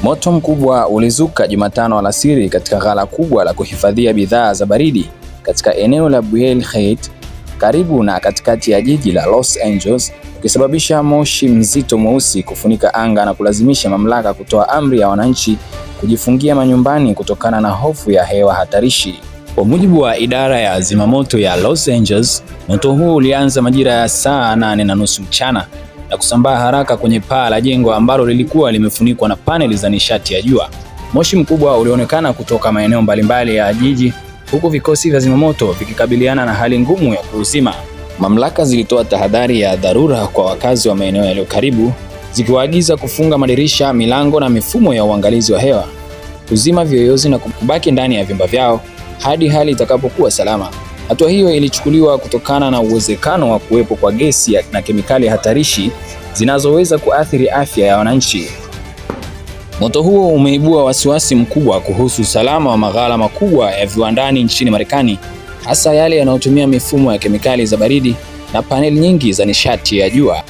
Moto mkubwa ulizuka Jumatano alasiri katika ghala kubwa la kuhifadhia bidhaa za baridi katika eneo la Buell Heights karibu na katikati ya jiji la Los Angeles, ukisababisha moshi mzito mweusi kufunika anga na kulazimisha mamlaka kutoa amri ya wananchi kujifungia manyumbani kutokana na hofu ya hewa hatarishi. Kwa mujibu wa idara ya zimamoto ya Los Angeles, moto huo ulianza majira ya saa 8:30 mchana na kusambaa haraka kwenye paa la jengo ambalo lilikuwa limefunikwa na paneli za nishati ya jua. Moshi mkubwa ulionekana kutoka maeneo mbalimbali ya jiji, huku vikosi vya zimamoto vikikabiliana na hali ngumu ya kuuzima. Mamlaka zilitoa tahadhari ya dharura kwa wakazi wa maeneo yaliyo karibu, zikiwaagiza kufunga madirisha, milango na mifumo ya uangalizi wa hewa, kuzima viyoyozi na kubaki ndani ya vyumba vyao hadi hali itakapokuwa salama. Hatua hiyo ilichukuliwa kutokana na uwezekano wa kuwepo kwa gesi na kemikali hatarishi zinazoweza kuathiri afya ya wananchi. Moto huo umeibua wasiwasi mkubwa kuhusu usalama wa maghala makubwa ya viwandani nchini Marekani, hasa yale yanayotumia mifumo ya kemikali za baridi na paneli nyingi za nishati ya jua.